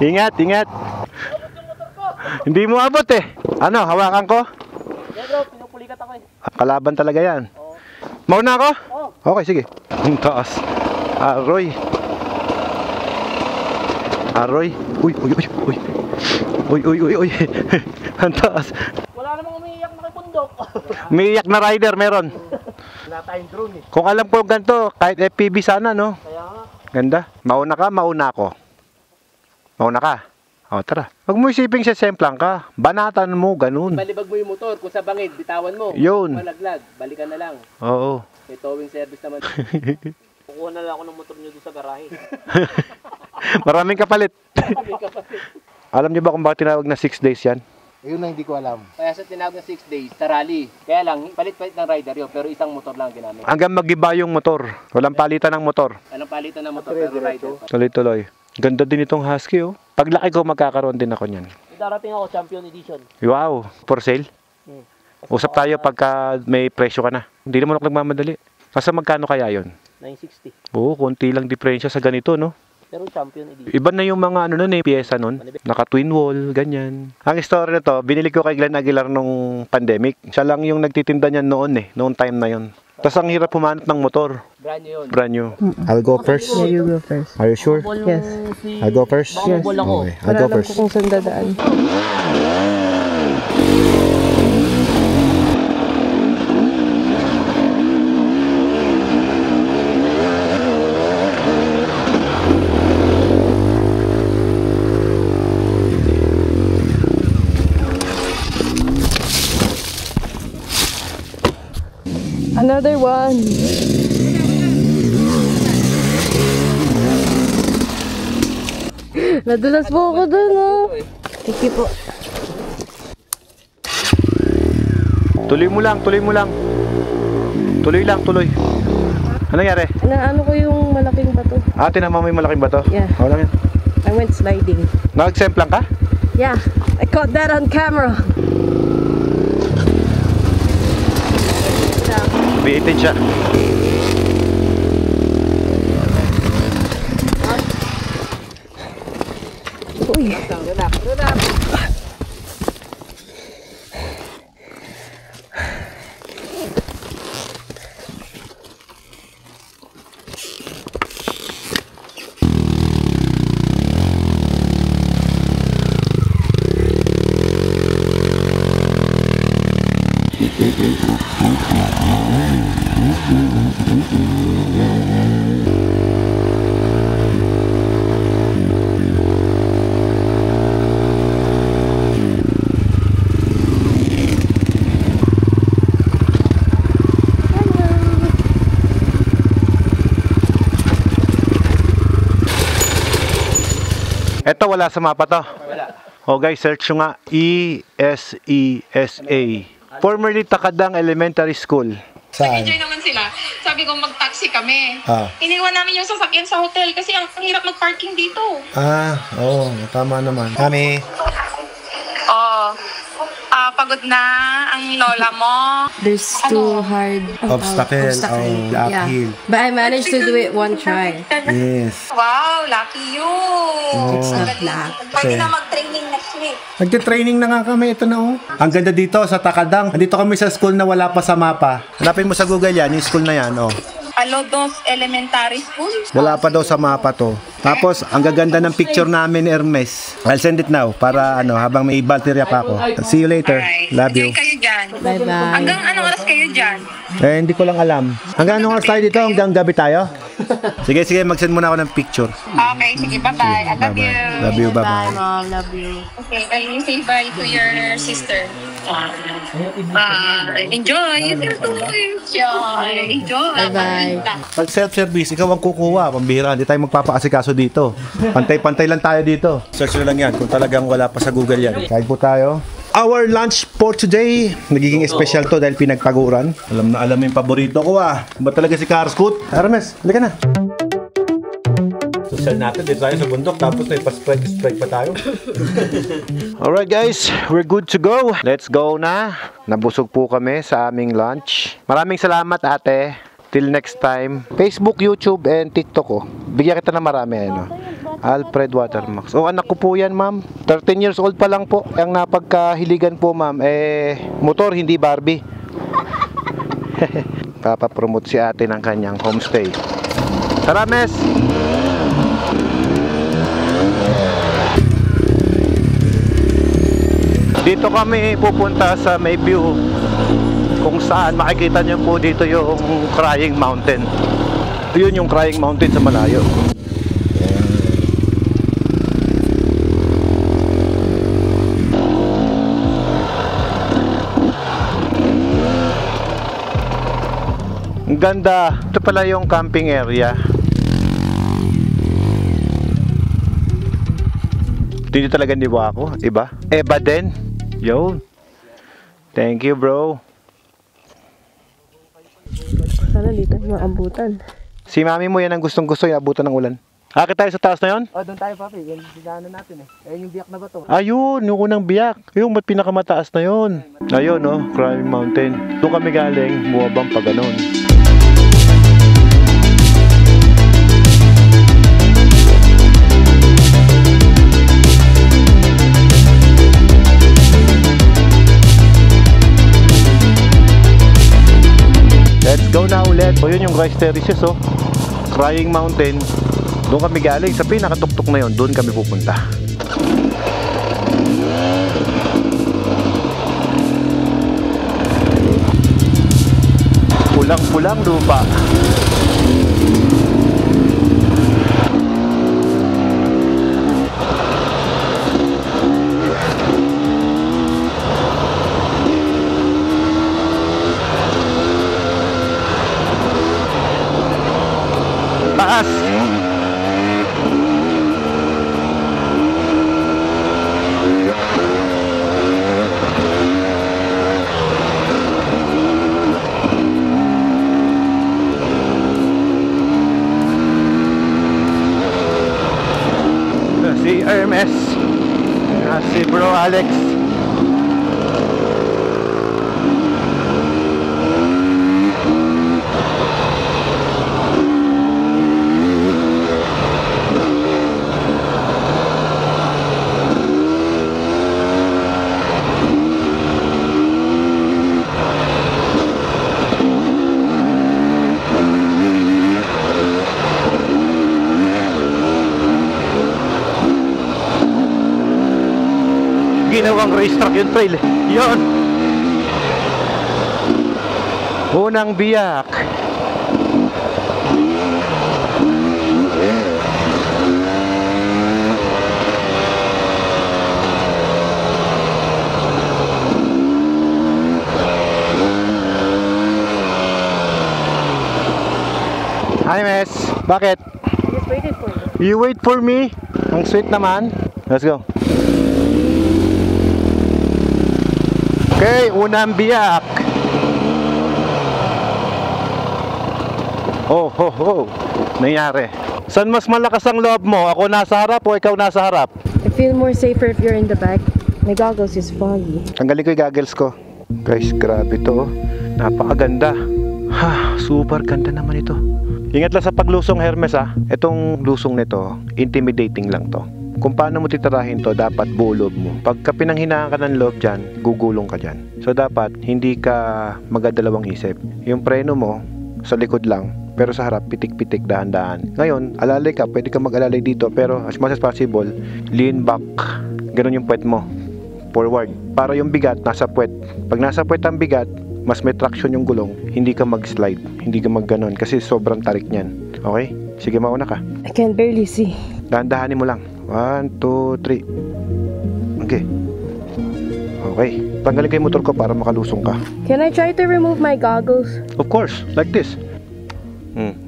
Ingat, ingat. Hindi mo abot eh. Ano, hawakan ko? Yeah bro, pinupulikat ako eh. Kalaban talaga yan. Oo. Mauna ako? Oo. Okay, sige. Ang taas. Aroy. Aroy. Uy. Uy. Ang taas. Wala namang umiiyak na kay bundok. Umiiyak na rider meron. Wala tayong drone eh. Kung alam ko ganito, kahit FPV sana, no? Kaya nga. Ganda. Mauna ka, mauna ako. Mauna ka. O, tara. Huwag mo isiping semplang ka. Banatan mo, ganun. Balibag mo yung motor. Kung sa bangid, bitawan mo. Yun. Malaglag, balikan na lang. Oo. May towing service naman. Kukuha na lang ako ng motor nyo doon sa garahe. Maraming kapalit. Alam niyo ba kung bakit tinawag na 6 days yan? Yun na hindi ko alam. Kaya sa tinawag na 6 days, sa rally. Kaya lang, palit-palit ng rider yun, pero isang motor lang ginamit. Hanggang mag-iba yung motor. Walang palitan ng motor. Anong palitan ng motor, pero rider. Tuloy-tuloy. Ganda din itong Husky, oh. Paglaki ko, magkakaroon din ako niyan. Darating ako, Champion Edition. Wow, for sale? Usap tayo pagka may presyo ka na. Hindi naman ako nagmamadali. Kasi magkano kaya yon? 960. Oo, konti lang diferensya sa ganito, no? Pero Champion Edition. Iba na yung mga ano nun eh, pyesa nun. Naka twin wall, ganyan. Ang story na to, binili ko kay Glenn Aguilar nung pandemic. Siya lang yung nagtitinda niyan noon eh, noong time na yun. Tapos ang hirap pumanat ng motor. Brand new yun. Brand new. I'll go first. Yeah, you go first. Are you sure? Yes. I'll go first? Baka mabol ako. Okay, I'll Para go alam first. ko kung saan dadaan. Another one. Nadulas po ako dun, oh. Thank you po. Tuloy mo lang, tuloy mo lang. Tuloy lang, tuloy. Ano nangyari? Ano ko yung malaking bato? Ate naman may malaking bato? Yeah. Wala yan. I went sliding. Nag-exempt lang ka? Yeah, I caught that on camera. Biitin siya. Uy. Eto, wala sa mapa to. Wala. O guys, search nyo nga ESESA. Formerly Takadang Elementary School. Saan? Enjoy naman sila. Sabi ko mag-taxi kami. Ah. Iniwan namin yung sasakyan sa hotel kasi ang hirap mag-parking dito. Oo, tama naman. Kami. Oh, pagod na ang lola mo. There's too hard Obstacle. Oh, uphill. But I managed to do it one try. Yes. Wow, lucky you. It's not luck. Pwede na mag-training next week. Nagte-training na nga kami. Ito na oh. Ang ganda dito sa Takadang. Nandito kami sa school na wala pa sa mapa. Hanapin mo sa Google yan, yung school na yan. Oh. Alodos Elementary School. Wala pa daw sa mapa to. Tapos, ang gaganda ng picture namin ni Hermes. I'll send it now para habang may balterya pa ako. See you later. Alright. Love you. Enjoy kayo dyan. Bye-bye. Hanggang anong oras kayo dyan? Hindi ko lang alam. Hanggang anong oras tayo dito? Hanggang gabi tayo? Sige, mag-send muna ako ng picture. Okay, sige, bye-bye. I love you. Love you, bye-bye. Mom. Love you. Okay, I say bye to your sister. Enjoy. Enjoy. Bye-bye. Pag self-service, ikaw ang kukuha. Pambihira, hindi tayo magpapakasikaso dito. Pantay-pantay lang tayo dito. Search nyo lang yan kung talagang wala pa sa Google yan. Kain po tayo. Our lunch for today, nagiging special to dahil pinagpaguran. Alam na alam yung paborito ko Ba talaga si Carscoot? Hermes, halika na. Social natin, dito tayo sa bundok, tapos may pa-spread pa tayo. Alright guys, we're good to go. Let's go na. Nabusog po kami sa aming lunch. Maraming salamat ate. Till next time. Facebook, YouTube, and TikTok ko. Bigyan kita na marami Alfred Watermax. Anak ko po yan ma'am. 13 years old pa lang po. Ang napagkahiligan po ma'am, motor, hindi Barbie. Papapromote si ate ng kanyang homestay. Tara, Mes! Dito kami pupunta sa Mayview, kung saan makikita niyo po dito yung Crying Mountain. Yun yung Crying Mountain sa malayo. Ang ganda. Ito pala yung camping area. Dito talaga niwa ako. Iba? Eba din. Yo. Thank you, bro. Sana dito maabutan. Si mami mo yan ang gustong-gusto yung abutan ng ulan. Akit tayo sa taas na yon? Oh, doon tayo, papi. Yan sinano natin eh. Ayun yung biyak na ba to? Ayun, yung unang biyak. Yung ba't pinakamataas na yon? Ayun, no? Crying Mountain. Doon kami galing, buwabang pa ganon. Let's go na ulit. So yun yung rice terraces, oh. Crying Mountain. Doon kami galing. Sa pinakatuktok na yun, doon kami pupunta. Pulang-pulang lupa. Taas. Si Hermes, si Bro Alex. Ginawang racetrack yung trail. Yun. Unang biyak. Hi, Miss. Bakit? I just waited for you. You wait for me? Ang sweet naman. Let's go. Okay, unang biyak. Oh, ho, ho. Nangyari. Saan mas malakas ang loob mo? Ako nasa harap o ikaw nasa harap? I feel more safer if you're in the back. My goggles is foggy. Tanggalin ko yung goggles ko. Guys, grabe to. Napakaganda. Ha, super ganda naman ito. Ingat lang sa paglusong, Hermes, ha. Itong lusong nito, intimidating lang to. Kung paano mo titirahin to, dapat buo loob mo. Pagka pinanghinaan ka ng loob dyan, gugulong ka dyan. So dapat, hindi ka magadalawang isip. Yung preno mo, sa likod lang, pero sa harap, pitik-pitik, dahan-dahan. Ngayon, alalay ka, pwede ka mag-alalay dito, pero as much as possible, lean back. Ganun yung puwet mo. Forward. Para yung bigat, nasa puwet. Pag nasa puwet ang bigat, mas may traction yung gulong, hindi ka mag-slide, hindi ka mag-ganon, kasi sobrang tarik niyan. Okay? Sige, mauna ka. I can barely see. Dahan-dahanin mo lang. 1, 2, 3. Okay. Okay. Tanggalin ko yung motor ko para makalusong ka. Can I try to remove my goggles? Of course. Like this.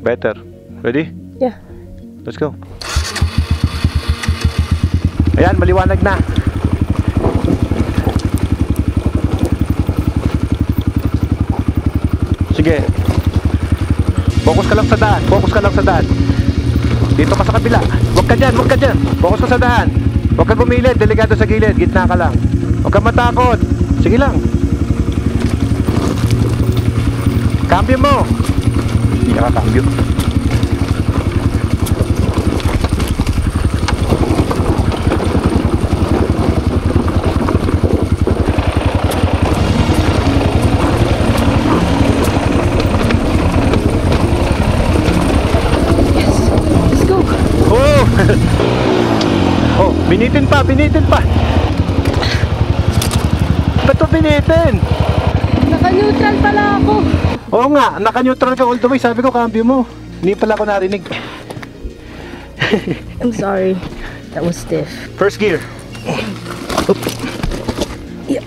Better. Ready? Yeah. Let's go. Ayan, maliwanag na. Sige. Focus ka lang sa daan. Focus ka lang sa daan. Dito ka sa kabila. Huwag ka dyan, huwag ka dyan. Focus ka sa daan. Huwag ka gumilid, delikado sa gilid. Gitna ka lang. Huwag ka matakot. Sige lang. Cambio mo. Hindi ka kakambyo. Oh, binitin pa, binitin pa. Ba't ito binitin? Naka-neutral pala ako. Oo nga, naka-neutral ka all the way. Sabi ko, cambio mo. Hindi pala ako narinig. I'm sorry. That was stiff. First gear. Oop. Yeah.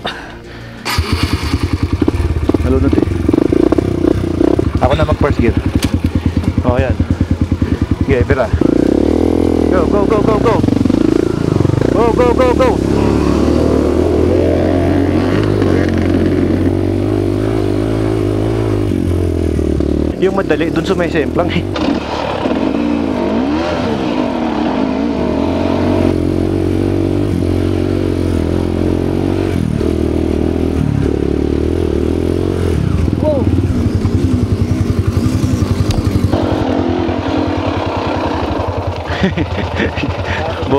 Nalunod eh. Ako na mag-first gear. Oh, yan. Okay, pira. Go, go, go, go, go. Go, go, go, go. Yung madali, dun sumisemplang eh.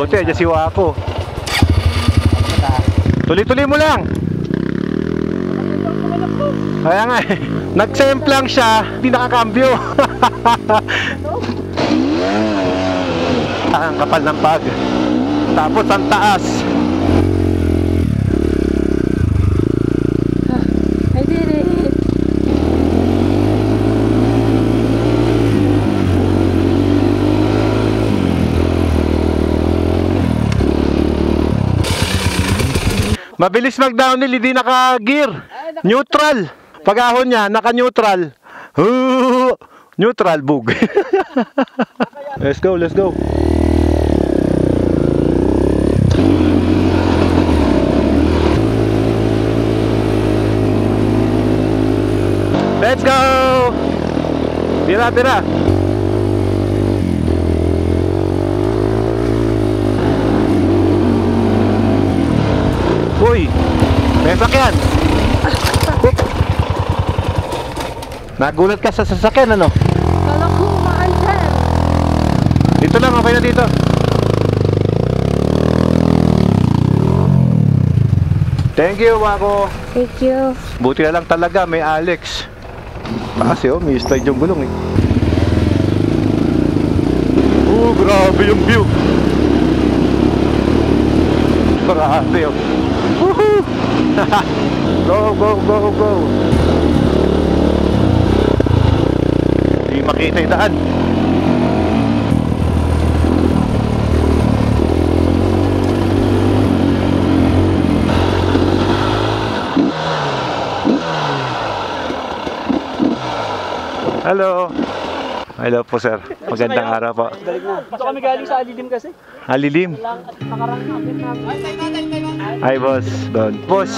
Buti, dyan si Wako. Tuloy-tuloy mo lang. Kaya nga eh, nag-semplang siya, hindi nakakambyo. Ang kapal ng pag. Tapos ang taas. I did it. Mabilis mag-downhill, hindi naka-gear. Neutral. Pag-ahon niya, naka-neutral. Neutral, bug. Let's go, let's go. Let's go! Tira, tira. Uy, may sakyan. Nagulat ka sa sasakyan, ano? Kala ko maantan. Dito lang, okay na dito. Thank you, Wako. Thank you. Buti na lang talaga, may Alex. Kasi oh, may slide yung gulong eh. Grabe yung view. Grabe oh. Woohoo! Go, go, go, go. Hindi makita yung daan. Hello. Hello po sir. Magandang araw po. Dito kami galing sa Alilim kasi. Alilim. Hi boss. Don. Boss.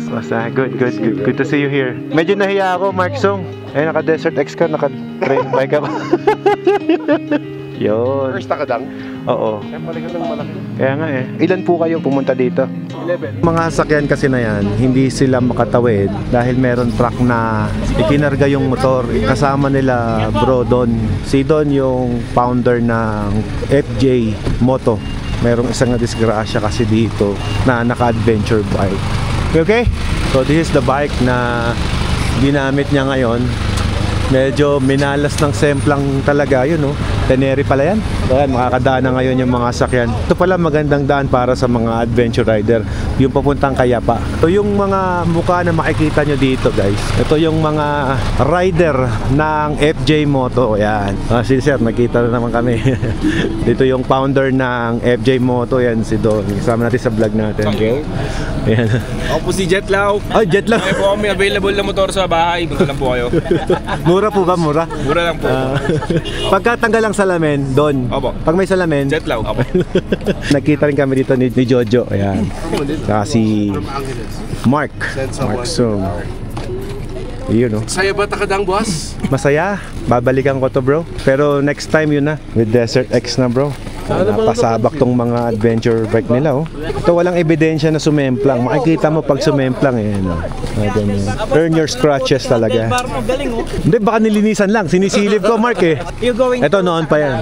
Basta. Good, good, good. Good to see you here. Medyo nahiya ako, Mark Song. Eh, naka-Desert X ka, naka-train bike ka ba? Yun. First nakadang? Oo. Kaya balikan ng malaki. Kaya nga eh. Ilan po kayo pumunta dito? 11. Mga sasakyan kasi na yan, hindi sila makatawid dahil meron truck na ikinarga yung motor. Kasama nila bro Don. Si Don yung founder ng FJ Moto. Merong isang disgrasya kasi dito na naka-adventure bike. Okay? So this is the bike na ginamit niya ngayon. Medyo minalas ng semplang talaga yun, no? Teneri pala yan. So yan, makakadaan na ngayon yung mga sakyan. Ito pala magandang daan para sa mga adventure rider, yung papuntang Kayapa. Ito yung mga mukha na makikita nyo dito, guys. Ito yung mga rider ng FJ Moto. Yan. Si sir, nakita na naman kami. Dito yung founder ng FJ Moto. Yan, si Don. Kasama natin sa vlog natin. Okay. Yan. Ako po si Jetlaw. Ay, Jetlaw. Kaya po kami available na motor sa bahay. Punta lang po kayo. Mura po ba? Mura? Mura lang po. Pagkatanggal lang salamin, Don. Opo. Pag may salamin, Jetlaw. Opo. nakita rin kami dito ni Jojo. Ayan. Saka si Mark. Mark Sung. Yun, no? Saya ba takadang, boss? Masaya. Babalikan ko to, bro. Pero next time yun na. With Desert X na, bro. Napasabak tong mga adventure bike nila, oh. Ito walang ebidensya na sumemplang. Makikita mo pag sumemplang, eh, no? Earn your scratches talaga. Hindi, baka nilinisan lang. Sinisilip ko, Mark, eh. Ito, noon pa yan.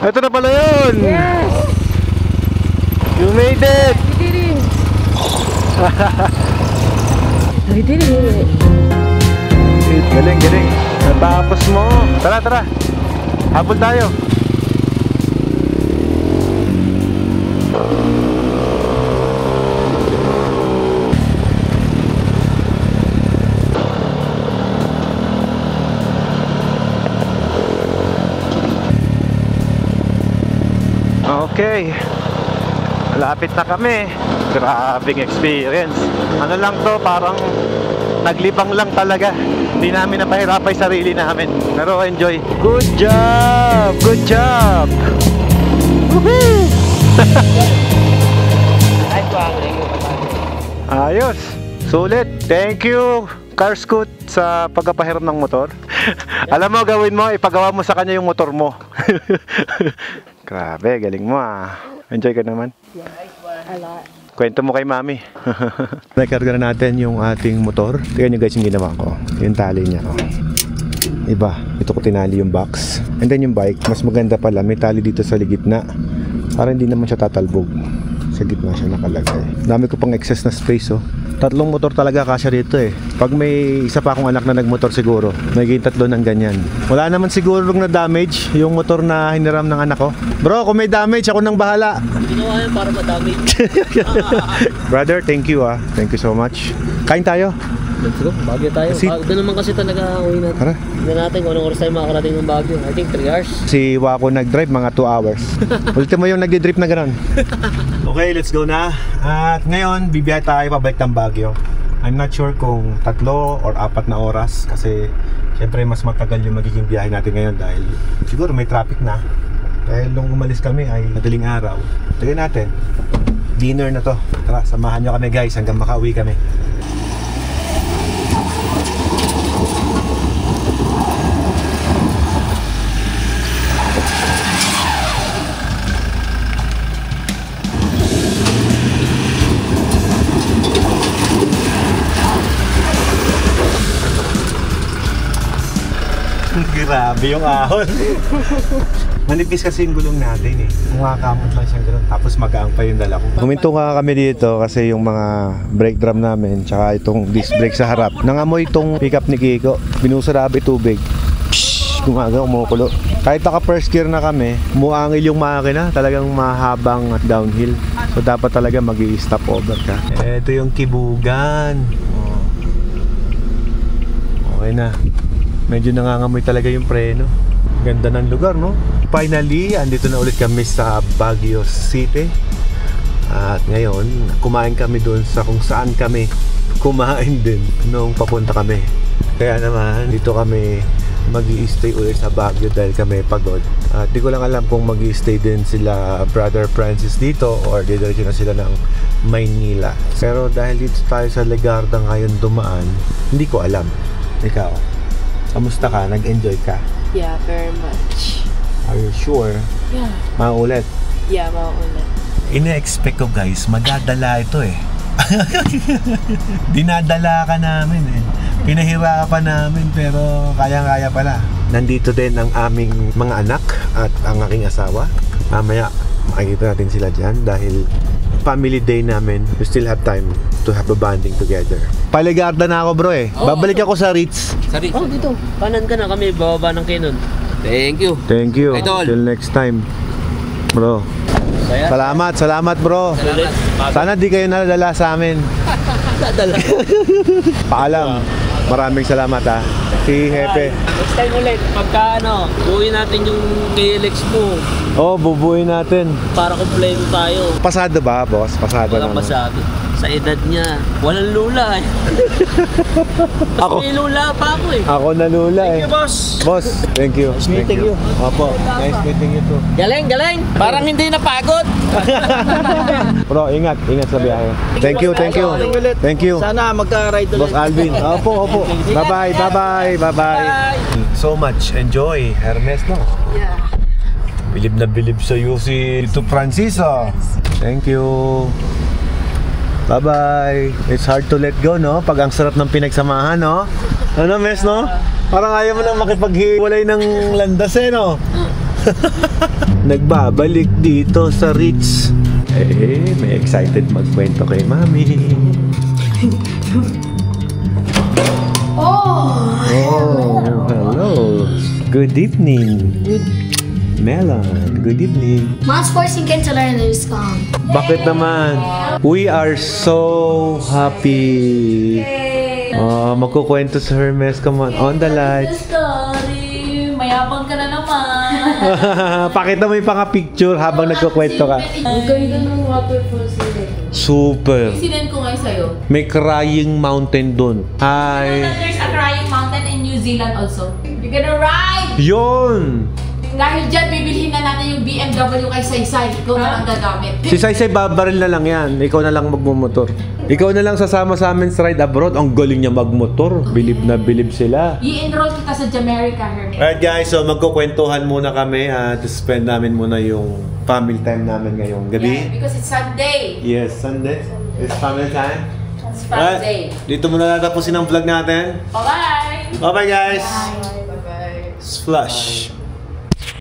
Ito na pala yun! Yes! You made it! We did it! We did it! Galing, galing. Natapos mo. Tara, tara. Habol tayo. Okay. Malapit na kami. Grabing experience. Ano lang to, parang naglibang lang talaga. Hindi namin napahirapay sarili namin. Pero enjoy. Good job! Good job! Woohoo! Ayos. Sulit. Thank you, Car Scoot, sa pagpapahiram ng motor. Alam mo, gawin mo, ipagawa mo sa kanya yung motor mo. Grabe, galing mo ah. Enjoy ka naman. A lot. Kwento mo kay mami. Nakarga na natin yung ating motor. Tignan nyo guys yung ginawa ko. Yung tali niya. Iba. Ito ko tinali yung box. And then yung bike, mas maganda pala. May tali dito sa gitna. Para hindi naman siya tatalbog. Sa gitna siya nakalagay. Dami ko pang excess na space oh. 3 motor talaga kasya dito eh. Pag may isa pa akong anak na nagmotor siguro, may 3 ng ganyan. Wala naman siguro na damage yung motor na hiniram ng anak ko. Bro, kung may damage, ako nang bahala. Ginawa yan para ma-damage. Brother, thank you ah. Thank you so much. Kain tayo. Let's go, Baguio tayo. Doon naman kasi talaga uwi natin. Tara. Tignan natin kung anong oras tayo makakarating ng Baguio. I think 3 hours. Si Wako nag-drive mga 2 hours. Ultimo yung nag-drive na gano'n. Okay, let's go na. At ngayon, bibiyahe tayo pabalik ng Baguio. I'm not sure kung 3 or 4 na oras kasi syempre mas matagal yung magiging biyahe natin ngayon dahil siguro may traffic na. Dahil nung umalis kami ay madaling araw. Tignan natin. Dinner na to. Tara, samahan nyo kami guys hanggang makauwi kami. Grabe yung ahon. Manipis kasi yung gulong natin eh. Kumakamot lang siyang gano'n. Tapos magaang pa yung dala ko. Huminto nga kami dito kasi yung mga brake drum namin tsaka itong disc brake sa harap. Nangamoy itong pickup ni Kiko. Binusarabi tubig. Pshhh! Gumaga, umukulo. Kahit naka first gear na kami, muangil yung makina. Talagang mahabang at downhill. So dapat talaga mag-i-stop over ka. Ito yung kibugan. Okay na. Medyo nangangamoy talaga yung preno. Ganda ng lugar, no? Finally, andito na ulit kami sa Baguio City. At ngayon, kumain kami doon sa kung saan kami kumain din nung papunta kami. Kaya naman, dito kami mag-i-stay ulit sa Baguio dahil kami pagod. At di ko lang alam kung mag-i-stay din sila Brother Francis dito or didiretso na sila ng Maynila. Pero dahil dito tayo sa Legarda ngayon dumaan, hindi ko alam. Ikaw? Kamusta ka? Nag-enjoy ka? Yeah, very much. Are you sure? Yeah. Maulit? Yeah, maulit. Ina-expect ko guys, madadala ito eh. Dinadala ka namin eh. Pinahirapan namin pero kayang-kaya pala. Nandito din ang aming mga anak at ang aking asawa. Mamaya makikita natin sila dyan dahil family day namin. We still have time to have a bonding together. Paligarda na ako bro eh. Babalik ako sa Ritz. Sa Ritz. Oh, dito. Kanan ka na kami, bababa ng Kenon. Thank you. Thank you. Idol. Till next time. Bro. Salamat bro. Salamat. Sana di kayo nadala sa amin. Dadala. Paalam. Maraming salamat ha. Si Hepe. Next time ulit, pagka buuin natin yung KLX mo Oh, bubuin natin. para kompleto tayo. Pasado ba, boss? Pasado Walang naman. masabi. Sa edad niya, walang lula eh. Ako. May lula pa ako eh. Ako nalula eh. Thank you, boss. Boss, thank you. Nice meeting you. Opo, nice meeting you too. Galing, galing. Parang hindi napagod. Bro, ingat sa biyahe. Thank you. Thank you. Sana magka-ride ulit. Boss Alvin. Opo. Bye-bye. So much. Enjoy. Hermes, no? Yeah. Bilib na bilib sa iyo si Tito Francis, oh. Thank you. Bye-bye. It's hard to let go, no? Pag ang sarap ng pinagsamahan, no? Ano, Mes, no? Parang ayaw mo nang makipaghiwalay ng landas, eh, no? Nagbabalik dito sa Ritz. Eh, may excited magkwento kay Mami. Oh, hello. Good evening. Melon, good evening. Mom's forcing Ken to learn a new song. Bakit naman? We are so happy. Oh, magkukwento sa Hermes. Come on the lights. Story, mayabang ka na naman. Pakita mo yung panga-picture habang nagkukwento ka. Ang ganda ng waterfall sila. Super. Sinend ko ngayon sa'yo. May crying mountain dun. Hi. There's a crying mountain in New Zealand also. You're gonna ride! Yon! Dahil dyan, bibilhin na natin yung BMW kay Saysay. Ikaw na ang gagamit. Si Saysay, babaril na lang yan. Ikaw na lang magmumotor. Ikaw na lang sasama sa amin sa ride abroad. Ang galing niya magmotor. Bilib na bilib sila. I-enroll kita sa Jamaica, Hermes. Alright guys, so magkukwentuhan muna kami at spend namin muna yung family time namin ngayong gabi. Yeah, because it's Sunday. Yes, Sunday. It's family time. It's Sunday. Dito muna natapusin ang vlog natin. Bye-bye. Bye-bye guys. Bye-bye. Splash.